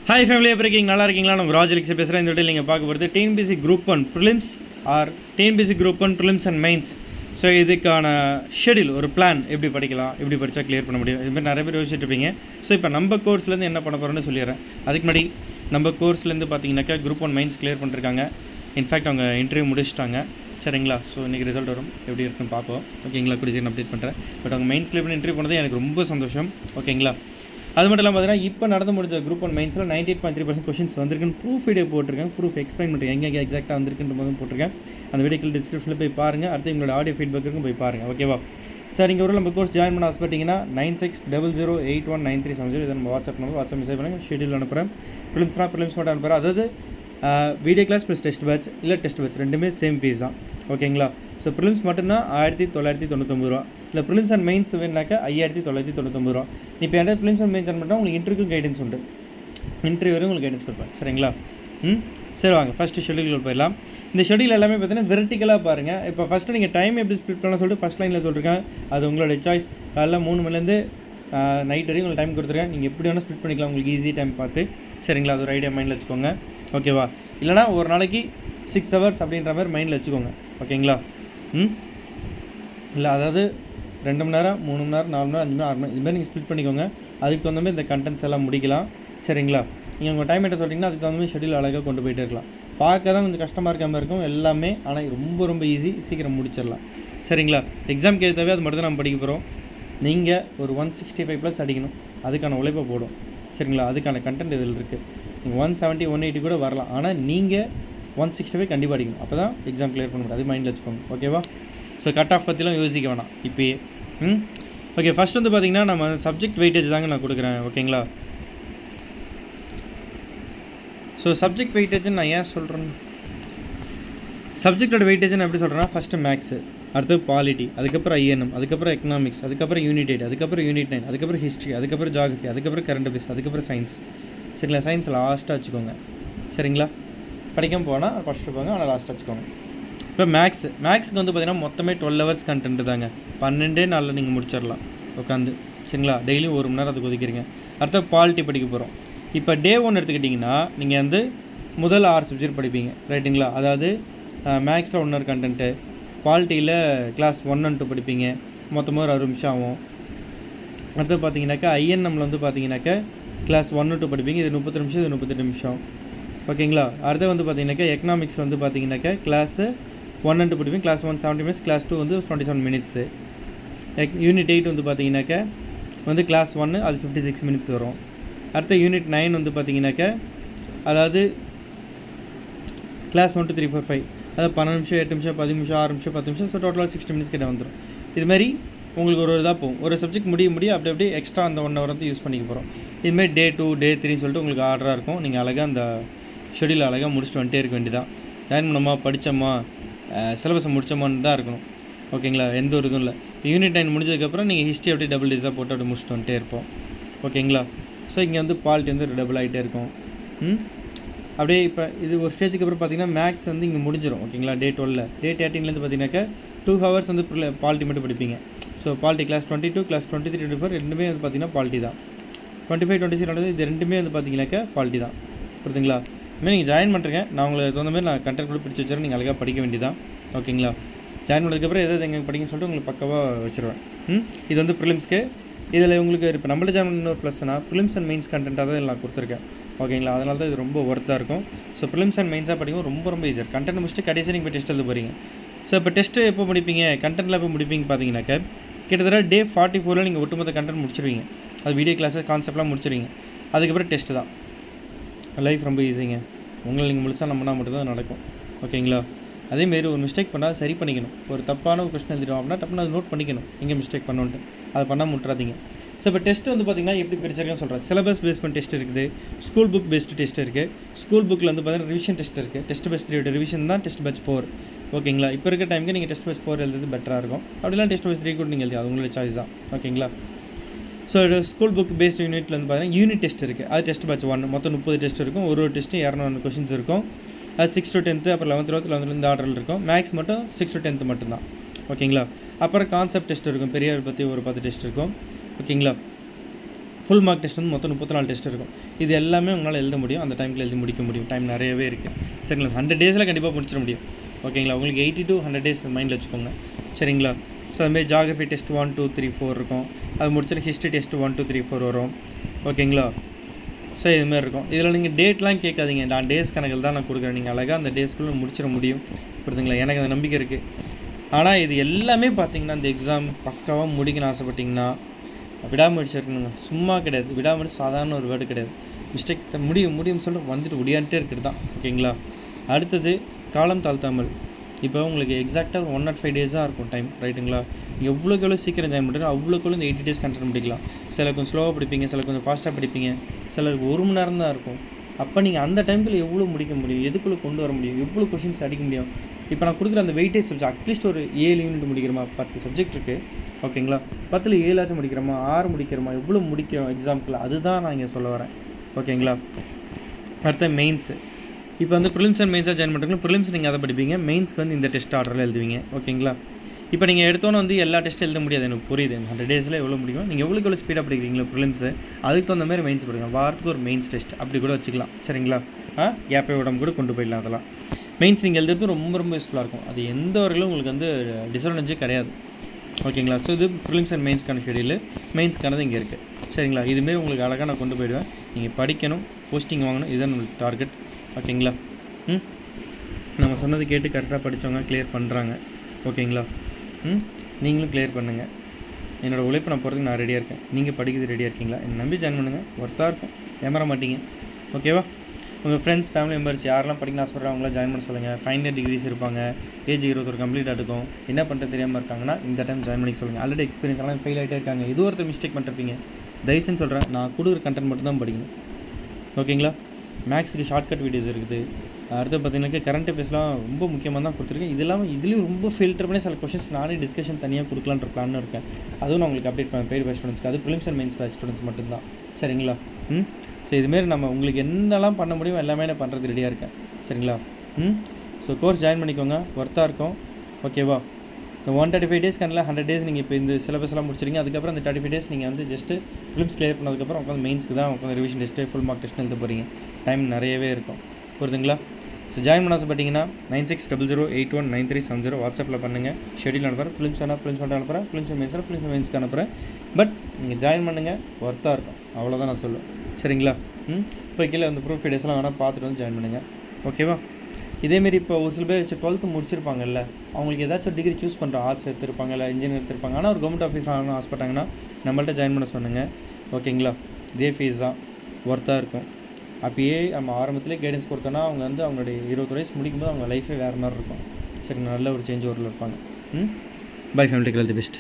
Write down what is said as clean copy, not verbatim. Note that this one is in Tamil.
ஹாய் ஃபேமிலி, எப்படி இருக்கீங்க? நல்லா இருக்கீங்களா? நம்ம ராஜலிக்ஸை பேசுகிறேன். இந்த வீட்டில் நீங்கள் பார்க்க போகிறது TNPSC group 1 prelims or TNPSC group 1 prelims and mains. So இதுக்கான ஷெடியூல், ஒரு பிளான், எப்படி படிக்கலாம், எப்படி படித்தா கிளியர் பண்ண முடியும், இதுமாதிரி நிறைய பேர் யோசிச்சுட்டு இருப்பீங்க. ஸோ இப்போ நம்ம கோர்ஸ்லேருந்து என்ன பண்ண போகிறோன்னு சொல்லிடுறேன். அதுக்கு முன்னாடி நம்ம கோர்ஸ்லேருந்து பார்த்தீங்கன்னாக்கா குரூப் 1 மெயின்ஸ் கிளியர் பண்ணிருக்காங்க. இன்ஃபேக்ட் அவங்க இன்டர்வியூ முடிச்சிட்டாங்க. சரிங்களா? ஸோ இன்றைக்கி ரிசல்ட் வரும், எப்படி இருக்குன்னு பார்ப்போம். ஓகேங்களா? கூடிய சீக்கிரம் அப்டேட் பண்ணுறேன். பட் அவங்க மெயின்ஸ் கிளியர் பண்ணி இன்டர்வியூ பண்ணது எனக்கு ரொம்ப சந்தோஷம். ஓகேங்களா? அது மட்டும் இல்லாமல் பார்த்தீங்கன்னா இப்போ நடந்து முடிஞ்ச குரூப் 1 மெயின்ஸில் 98.3% கொஷின்ஸ் வந்திருக்குன்னு ப்ரூஃப் வீடியோ போட்டிருக்கேன். ப்ரூஃப் எக்ஸ்பிளைன் பண்ணுறேன், எங்கே எக்ஸாக்டாக வந்திருக்குன்ற போதும் போட்டிருக்கேன். அந்த வீடியோக்கு டிஸ்கிரிப்ஷனில் போய் பாருங்கள். அடுத்து எங்களோட ஆடியோ ஃபீட்பேக்கும் போய் பாருங்கள். ஓகேவா? சார் நீங்கள் ஒரு நம்ம கோர்ஸ் ஜாயின் பண்ண ஆசைப்பட்டீங்கன்னா 9600819370 இதை நம்ம வாட்ஸ்அப் மெசேஜ் பண்ணுங்கள். ஷெடியூல் அனுப்புகிறேன். ப்ரிலிம்ஸ் மட்டும் அனுப்புகிறேன். அதாவது video class plus test batch இல்லை டெஸ்ட் பேட்ச் ரெண்டுமே சேம் ஃபீஸ் தான். ஓகேங்களா? ஸோ ப்ரிலிம்ஸ் மட்டும்தான் 1999 ரூபா. இல்லை ப்ரிலிம்ஸ் அண்ட் மெயின்ஸ் வேணுனாக்கா 5999 ரூபா. இப்போ என்கிட்ட ப்ரிலிம்ஸ் அண்ட் மெயின்ஸ் மட்டும் உங்களுக்கு இன்டர்வியூ கைடன்ஸ் உண்டு. இன்டர்வியூ வரையும் உங்களுக்கு கைடன்ஸ் கொடுப்பேன். சரிங்களா? சரி, வாங்க ஃபஸ்ட்டு ஷெடியூல் போயிடலாம். இந்த ஷெடியூல் எல்லாமே பார்த்தீங்கன்னா வெர்டிக்கலாக பாருங்கள். இப்போ ஃபஸ்ட்டு நீங்கள் டைம் எப்படி ஸ்பிளிட் பண்ணலாம் சொல்லிட்டு ஃபஸ்ட் லைனில் சொல்லியிருக்கேன். அது உங்களோட சாய்ஸ். காலைல 3 மணிலேருந்து நைட் வரையும் உங்களுக்கு டைம் கொடுத்துருக்கேன். நீங்கள் எப்படி வேணால் ஸ்பிளிட் பண்ணிக்கலாம், உங்களுக்கு ஈஸி டைம் பார்த்து. சரிங்களா? அது ஒரு ஐடியா மைண்டில் வச்சுக்கோங்க. ஓகேவா? இல்லைனா ஒரு நாளைக்கு 6 ஹவர்ஸ் அப்படின்ற மாதிரி மைண்டில் வச்சுக்கோங்க. ஓகேங்களா? இல்லை அதாவது 2 மணி நேரம், 3 மணி நேரம், 4 மணி நேரம், 5 மணி நேரம், 6 மணி நேரம் இதுமாதிரி நீங்கள் ஸ்பிளிட் பண்ணிக்கோங்க. அதுக்கு தகுந்த மாதிரி இந்த கண்டென்ட்ஸ் எல்லாம் முடிக்கலாம். சரிங்களா? நீங்கள் உங்கள் டைம் என்ன சொல்லிட்டீங்கன்னா அதுக்கு தகுந்த மாதிரி ஷெடியூல் அழகாக கொண்டு போயிட்டே இருக்கலாம். பார்க்க தான் கொஞ்சம் கஷ்டமாக இருக்க மாதிரி இருக்கும் எல்லாமே, ஆனால் ரொம்ப ஈஸி, சீக்கிரம் முடிச்சிடலாம். சரிங்களா? எக்ஸாம்க்கு ஏற்றாவே அது மட்டும் தான் நம்ம படிக்க போகிறோம். நீங்கள் ஒரு 165+ அடிக்கணும், அதுக்கான உழைப்பை போடும். சரிங்களா? அதுக்கான கண்டென்ட் இதில் இருக்குது. நீங்கள் 170 180 கூட வரலாம், ஆனால் நீங்கள் 165 கண்டிப்பாக அடிக்கணும். அப்போ தான் எக்ஸாம் கிளியர் பண்ண முடியும். அது மைண்டில் வச்சுக்கோங்க. ஓகேவா? ஸோ கட் ஆஃப் பற்றிலாம் யோசிக்க வேணாம் இப்போயே. ஓகே, ஃபஸ்ட் வந்து பார்த்திங்கன்னா நம்ம சப்ஜெக்ட் வெயிட்டேஜ் தாங்க நான் கொடுக்குறேன். ஓகேங்களா? ஸோ சப்ஜெக்ட் வெயிட்டேஜ்னு நான் ஏன் சொல்கிறேன், சப்ஜெக்டோட வெயிட்டேஜ் நான் எப்படி சொல்கிறேன்னா, ஃபஸ்ட்டு மேக்ஸு, அடுத்து பாலிட்டி, அதுக்கப்புறம் ஐஎன்எம், அதுக்கப்புறம் எக்கனாமிக்ஸ், அதுக்கப்புறம் யூனிட் 8, அதுக்கப்புறம் யூனிட் 9, அதுக்கப்புறம் ஹிஸ்ட்ரி, அதுக்கப்புறம் ஜியாகிரஃபி, அதுக்கப்புறம் கரண்ட் அஃபேர்ஸ், அதுக்கப்புறம் சயின்ஸ். சரிங்களா? சயின்ஸ் லாஸ்ட்டாக வச்சுக்கோங்க. சரிங்களா? படிக்காமல் போனால் ஃபஸ்ட்டு போங்க, ஆனால் லாஸ்ட்டாக வச்சுக்கோங்க. இப்போ மேக்ஸுக்கு வந்து பார்த்திங்கன்னா மொத்தமே 12 ஹவர்ஸ் கண்டென்ட்டு தாங்க. 12 நாளில் நீங்கள் முடிச்சிடலாம் உட்காந்து. சரிங்களா? டெய்லியும் 1 மணி நேரம் அதுக்கு ஒதுக்கிறீங்க. அடுத்த பாலிட்டி படிக்க போகிறோம். இப்போ டே 1 எடுத்துக்கிட்டிங்கன்னா நீங்கள் வந்து முதல் 6 சப்ஜெக்ட் படிப்பீங்க. ரைட்டுங்களா? அதாவது மேக்ஸில் 1 ஹவர் கண்டென்ட்டு, பாலிட்டியில் கிளாஸ் 1 and 2 படிப்பீங்க. மொத்தமாக ஒரு 60 நிமிஷம் ஆகும். அடுத்து பார்த்தீங்கன்னாக்கா ஐஎன்எம்மில் வந்து பார்த்தீங்கன்னாக்கா கிளாஸ் 1 and 2 படிப்பீங்க. இது 30 நிமிஷம், இது 38 நிமிஷம். ஓகேங்களா? அடுத்து வந்து பார்த்தீங்கன்னாக்கா எக்கனாமிக்ஸ் வந்து பார்த்தீங்கன்னாக்கா கிளாஸு 1 and 2 படிப்பீங்க. கிளாஸ் 1 70 மினிட்ஸ், கிளாஸ் 2 வந்து 27 மினிட்ஸு. யூனிட் 8 வந்து பார்த்தீங்கன்னாக்கா வந்து கிளாஸ் 1 அது 56 மினிட்ஸ் வரும். அடுத்த யூனிட் 9 வந்து பார்த்தீங்கன்னாக்கா அதாவது கிளாஸ் 1 2 3 4 5 அதாவது 12 நிமிஷம், 8 நிமிஷம், 10 நிமிஷம், 6 நிமிஷம், 10 நிமிஷம். ஸோ டோட்டலாக 60 மினிட்ஸ் கிட்ட வந்துடும். இதுமாதிரி உங்களுக்கு ஒரு இதாக போகும். ஒரு சப்ஜெக்ட் முடிய அப்படியே எக்ஸ்ட்ரா அந்த 1 ஹவர் வந்து யூஸ் பண்ணிக்க போகிறோம். இதுமாதிரி டே 2 டே 3 சொல்லிட்டு உங்களுக்கு ஆர்டராக இருக்கும். நீங்கள் அழகாக அந்த ஷெடியூல் அழகாக முடிச்சுட்டு வந்துட்டே இருக்க வேண்டியதான். ஜாயின் பண்ணோமா, படித்தோமா, சிலபஸை முடித்தோமான்னு தான் இருக்கணும். ஓகேங்களா? எந்த ஒரு இதுவும் இல்லை. இப்போ யூனிட் 9 முடிஞ்சதுக்கப்புறம் நீங்கள் ஹிஸ்ட்ரி அப்படியே டபுள் டேஸாக போட்டு அப்படியே முடிச்சுட்டு வந்துட்டே இருப்போம். ஓகேங்களா? ஸோ இங்கே வந்து பாலிட்டி வந்து டபுள் ஆகிட்டே இருக்கும். அப்படியே இப்போ இது ஒரு ஸ்டேஜுக்கு அப்புறம் பார்த்தீங்கன்னா மேக்ஸ் வந்து இங்கே முடிஞ்சிடும். ஓகேங்களா? டே 12 டே 13 பார்த்தீங்கன்னாக்கா 2 ஹவர்ஸ் வந்து பாலிட்டி மட்டும் படிப்பீங்க. ஸோ பாலிட்டி கிளாஸ் 22, கிளாஸ் 23, 24 ரெண்டுமே வந்து பார்த்தீங்கன்னா பாலிட்டி தான். 25, 26 இது ரெண்டுமே வந்து பார்த்தீங்கன்னாக்கா பாலிட்டி தான். புரியுதுங்களா? இதுமாதிரி நீங்கள் ஜாயின் பண்ணுறீங்க, நான் உங்களுக்கு தகுந்த மாதிரி நான் கண்டென்ட் கூட பிடிச்சி வச்சுருவேன். நீங்கள் அழகாக படிக்க வேண்டியதான். ஓகேங்களா? ஜாயின் பண்ணதுக்கப்புறம் எதாவது எங்கே படிக்கணும்னு சொல்லிட்டு உங்களுக்கு பக்கவாக வச்சுருவேன். இது வந்து ப்ரிலிம்ஸ்க்கு. இதில் உங்களுக்கு இப்போ நம்மள ஜாயின் பண்ண ப்ளஸ்னா ப்ரிலிம்ஸ் அண்ட் மெயின்ஸ் கண்டென்ட்டாக தான் நான் கொடுத்துருக்கேன். ஓகேங்களா? அதனால தான் இது ரொம்ப ஒர்த்தாக இருக்கும். ஸோ ப்ரிலிம்ஸ் அண்ட் மெயின்ஸாக படிக்கும் ரொம்ப ஈஸியாக. கண்டென்ட் முடிச்சுட்டு கடைசி நீங்கள் இப்போ டெஸ்ட் எழுத போகிறீங்க. ஸோ இப்போ டெஸ்ட்டு எப்போ முடிப்பீங்க, கண்டென்ட்டில் எப்போ முடிப்பீங்க பார்த்தீங்கன்னாக்கா கிட்டத்தட்ட டே 44 நீங்கள் ஒட்டுமொத்த கண்டென்ட் முடிச்சிருவீங்க. அது வீடியோ கிளாஸஸ் கான்செப்ட்லாம் முடிச்சிருவீங்க. அதுக்கப்புறம் டெஸ்ட்டு தான். லைஃப் ரொம்ப ஈஸிங்க. உங்களை நீங்கள் முழுசாக நம்பினா மட்டும்தான் நடக்கும். ஓகேங்களா? அதேமாரி ஒரு மிஸ்டேக் பண்ணால் சரி பண்ணிக்கணும். ஒரு தப்பான ஒரு கொஸ்டின் எழுதிடும் அப்படின்னா டப்புன்னு அது நோட் பண்ணிக்கணும், எங்கே மிஸ்டேக் பண்ணோன்ட்டு. அதை பண்ணால் முட்டுறாதீங்க. ஸோ இப்போ டெஸ்ட் வந்து பார்த்திங்கன்னா எப்படி பிரிச்சிருக்கேன்னு சொல்கிறேன். சிலபஸ் பேஸ்மெண்ட் டெஸ்ட் இருக்குது, ஸ்கூல் புக் பேஸ்டு டெஸ்ட் இருக்குது. ஸ்கூல் புக்கில் வந்து பார்த்தீங்கன்னா ரிவிஷன் டெஸ்ட் இருக்குது. டெஸ்ட் பேஸ் 3 ரிவிஷன் தான் டெஸ்ட் பேட்ச் 4. ஓகேங்களா? இப்போ இருக்க டைமுக்கு நீங்கள் டெஸ்ட் பேட்ச் 4 எழுதுறது பெட்டராக இருக்கும். அப்படிலாம் டெஸ்ட் பேட்ச் 3 கூட நீங்கள் எழுதி, அது உங்களோட சாய்ஸ் தான். ஓகேங்களா? ஸோ ஸ்கூல் புக் பேஸ்ட் யூனிட்டில் வந்து பார்த்தீங்கன்னா யூனிட் டெஸ்ட் இருக்குது. அது டெஸ்ட் பேட்ச் 1 மொத்தம் 30 டெஸ்ட் இருக்கும். ஒரு டெஸ்ட்டு 200 கொஷின்ஸ் இருக்கும். அது 6 to 10, அப்புறம் 11th 12th இந்த ஆர்டரில் இருக்கும். மேக்ஸ் மட்டும் 6 to 10 மட்டும்தான். ஓகேங்களா? அப்புறம் கான்செப்ட் டெஸ்ட் இருக்கும். பெரியார் பற்றி ஒரு 10 டெஸ்ட் இருக்கும். ஓகேங்களா? ஃபுல் மார்க் டெஸ்ட் வந்து மொத்தம் 34 டெஸ்ட் இருக்கும். இது எல்லாமே உங்களால் எழுத முடியும், அந்த டைமில் எழுதி முடிக்க முடியும். டைம் நிறையவே இருக்குது. சரிங்களா? 100 டேஸில் கண்டிப்பாக முடிச்சிட முடியும். ஓகேங்களா? உங்களுக்கு 80 to 100 டேஸ் மைண்டில் வச்சுக்கோங்க. சரிங்களா? ஸோ அதுமாதிரி ஜாகிரஃபி டெஸ்ட் 1 2 3 4 இருக்கும். அது முடிச்சுட்டு ஹிஸ்ட்ரி டெஸ்ட் 1 2 3 4 வரும். ஓகேங்களா? ஸோ இதுமாதிரி இருக்கும். இதில் நீங்கள் டேட்லாம் கேட்காதீங்க, நான் டேஸ் கணக்கில் தான் நான் கொடுக்குறேன். நீங்கள் அழகாக அந்த டேஸ்க்குள்ளே முடிச்சிட முடியும். புரியுதுங்களா? எனக்கு அந்த நம்பிக்கை இருக்குது. ஆனால் இது எல்லாமே பார்த்தீங்கன்னா இந்த எக்ஸாம் பக்காவாக முடிக்கணும்னு ஆசைப்பட்டிங்கன்னா விடாமுயற்சி இருக்கணுங்க. சும்மா கிடையாது. விடாமுயற்சி சாதாரண ஒரு வேர்டு கிடையாது. மிஸ்டேக் முடியும்னு சொல்லிட்டு வந்துட்டு முடியான்ட்டே இருக்கிறது தான். ஓகேங்களா? அடுத்தது காலம் தாழ்த்தாமல். இப்போ உங்களுக்கு எக்ஸாக்டாக 105 டேஸ் தான் இருக்கும் டைம். ரைட்டுங்களா? எவ்வளோக்கு எவ்வளோ சீக்கிரம் ஜாயின் பண்ணுறோம் அவ்வளோக்குள்ள இந்த 80 டேஸ் கண்டென்ட் முடிக்கலாம். சில கொஞ்சம் ஸ்லோவாக படிப்பீங்க, சில கொஞ்சம் ஃபாஸ்ட்டாக படிப்பீங்க, சிலருக்கு 1 மணி நேரம் தான் இருக்கும். அப்போ நீங்கள் அந்த டைமுக்குள்ள எவ்வளோ முடிக்க முடியும், எதுக்குள்ளே கொண்டு வர முடியும், எவ்வளோ கொஷின்ஸ் அடிக்க முடியும். இப்போ நான் கொடுக்குற அந்த வெயிட்டேஜ் சப்ஜெக்ட் அட்லீஸ்ட் ஒரு 7 யூனிட் முடிக்கிறோமா, 10 சப்ஜெக்ட் இருக்குது. ஓகேங்களா? 10ல் 7 முடிக்கிறோமா, 6 முடிக்கிறோமா, எவ்வளோ முடிக்கும் எக்ஸாம்பிள், அதுதான் நான் இங்கே சொல்ல வரேன். ஓகேங்களா? அடுத்த மெயின்ஸு. இப்போ வந்து ப்ரிலிம்ஸ் அண்ட் மெயின்ஸாக ஜாயின் பண்ணுறீங்க. ப்ரிலிம்ஸ் நீங்கள் அதை படிப்பீங்க, மெயின்ஸ்க்கு வந்து இந்த டெஸ்ட் ஆர்டரில் எழுதுவீங்க. ஓகேங்களா? இப்போ நீங்கள் எடுத்தோன்னு வந்து எல்லா டெஸ்ட்டும் எழுத முடியாது, எனக்கு புரியுது. 100 டேஸில் எவ்வளோ முடியும், நீங்கள் எவ்வளோ ஸ்பீடாக படிக்கிறீங்களோ ப்ரிலிம்ஸு, அதுக்கு தகுந்த மாதிரி மெயின்ஸ் படிங்க. வாரத்துக்கு ஒரு மெயின்ஸ் டெஸ்ட் அப்படி கூட வச்சுக்கலாம். சரிங்களா? கேப்பை உடம்பு கூட கொண்டு போயிடலாம். அதெல்லாம் மெயின்ஸ் நீங்கள் எழுதுறது ரொம்ப ரொம்ப யூஸ்ஃபுல்லாக இருக்கும். அது எந்த வரையிலும் உங்களுக்கு வந்து டிஸ்அட்வான்டேஜே கிடையாது. ஓகேங்களா? ஸோ இது ப்ரிலிம்ஸ் அண்ட் மெயின்ஸ்க்கான ஷெடியூல், மெயின்ஸ்க்கானது இங்கே இருக்குது. சரிங்களா? இதுமாரி உங்களுக்கு அழகாக நான் கொண்டு போயிடுவேன். நீங்கள் படிக்கணும், போஸ்டிங் வாங்கணும், இதுதான் உங்களுக்கு டார்கெட். ஓகேங்களா? நம்ம சொன்னது கேட்டு கரெக்டாக படித்தவங்க கிளியர் பண்ணுறாங்க. ஓகேங்களா? நீங்களும் கிளியர் பண்ணுங்கள். என்னோடய உழைப்பு நான் போகிறதுக்கு நான் ரெடியாக இருக்கேன். நீங்கள் படிக்கிறது ரெடியாக இருக்கீங்களா? என்னை நம்பி ஜாயின் பண்ணுங்கள். ஒர்த்தாக இருக்கும், ஏமாற மாட்டீங்க. ஓகேவா? உங்கள் ஃப்ரெண்ட்ஸ், ஃபேமிலி மெம்பர்ஸ் யாரெல்லாம் படிக்கணும்னு ஆசைப்படுறாங்க அவங்களாம் ஜாயின் பண்ண சொல்லுங்கள். ஃபைனல் இயர் டிகிரிஸ் இருப்பாங்க, ஏஜ் 21 கம்ப்ளீட்டாக இருக்கும். என்ன பண்ணுறது தெரியாமல் இருக்காங்கன்னா இந்த டைம் ஜாயின் பண்ணி சொல்லுங்கள். ஆல்ரெடி எக்ஸ்பீரியன்ஸ் எல்லாம் ஃபெயில் ஆகிட்டே இருக்காங்க, இது ஒருத்தர் மிஸ்டேக் பண்ணிருப்பீங்க. தயவுசெய்து சொல்கிறேன், நான் கொடுக்குற கண்டென்ட் மட்டும் தான் படிக்கணும். ஓகேங்களா? மேக்ஸுக்கு ஷார்ட்கட் வீடியோஸ் இருக்குது. அடுத்து பார்த்தீங்கன்னா கரண்ட் அஃபேர்ஸ்லாம் ரொம்ப முக்கியமாக தான் கொடுத்துருக்கேன். இது இல்லாமல் இதுலேயும் ரொம்ப ஃபில்டர் பண்ணி சில கொஷின்ஸ் நானே டிஸ்கஷன் தனியாக கொடுக்கலான்ற பிளான் இருக்கேன். அதுவும் நான் உங்களுக்கு அப்டேட் பண்ணேன் பெய்டு பேட்ச் ஸ்டூடெண்ட்ஸ்க்கு. அது prelims and mains batch students மட்டும்தான். சரிங்களா? ஸோ இதுமாரி நம்ம உங்களுக்கு என்னெல்லாம் பண்ண முடியும் எல்லாமே நான் பண்ணுறது ரெடியாக இருக்கேன். சரிங்களா? ஸோ கோர்ஸ் ஜாயின் பண்ணிக்கோங்க, ஒர்த்தாக இருக்கும். ஓகேவா? இந்த 135 டேஸ் கண்டில் 100 டேஸ் நீங்கள் இப்போ இந்த சிலபஸ்லாம் முடிச்சிருங்க. அதுக்கப்புறம் இந்த 35 டேஸ் நீங்கள் வந்து ஜஸ்ட்டு ஃபிலிம்ஸ் கிளியர் பண்ணதுக்கப்புறம் உட்காந்து மெயின்ஸ்க்கு தான் உட்காந்து revision test, full mark test எழுத போகிறீங்க. டைம் நிறையவே இருக்கும். புரியுதுங்களா? ஸோ ஜாயின் பண்ண ஆசைப்பட்டீங்கன்னா 9600819370 வாட்ஸ்அப்பில் பண்ணுங்கள். ஷெடியூல் அனுப்புகிறேன். ஃபிலிம்ஸ் வேணால் ஃபிலிம்ஸ் மட்டும் அனுப்புகிறேன், ஃபிலிம்ஸ் மெயின்ஸ்க்கு அனுப்புகிறேன். பட் நீங்கள் ஜாயின் பண்ணுங்கள், ஒர்த்தாக இருக்கும். அவ்வளோதான் நான் சொல்லுவேன். சரிங்களா? இப்போ கீழே அந்த ப்ரூஃப் டேஸ்லாம் வேணால் பார்த்துட்டு வந்து ஜாயின் பண்ணுங்கள். ஓகேவா? இதேமாரி இப்போ ஒரு சில பேர் 12th முடிச்சிருப்பாங்கல்ல, அவங்களுக்கு ஏதாச்சும் டிகிரி சூஸ் பண்ணுறோம், ஆர்ட்ஸ் எடுத்திருப்பாங்க, இல்லை இன்ஜினியர் எடுத்திருப்பாங்க. ஆனால் ஒரு கவர்மெண்ட் ஆஃபீஸ் ஆகணும்னு ஆசைப்பட்டாங்கன்னா நம்மள்ட்ட ஜாயின் பண்ண சொன்னுங்கள். ஓகேங்களா? இதே ஃபீஸ் தான், ஒர்த்தாக இருக்கும். அப்பயே நம்ம ஆரம்பத்திலே கைடன்ஸ் கொடுத்தோன்னா அவங்க வந்து அவங்களுடைய 20 வயசு முடிக்கும்போது அவங்க லைஃபே வேறு மாதிரி இருக்கும். சரி, நல்ல ஒரு சேஞ்ச் ஓவரில் இருப்பாங்க. Bye family, all the best.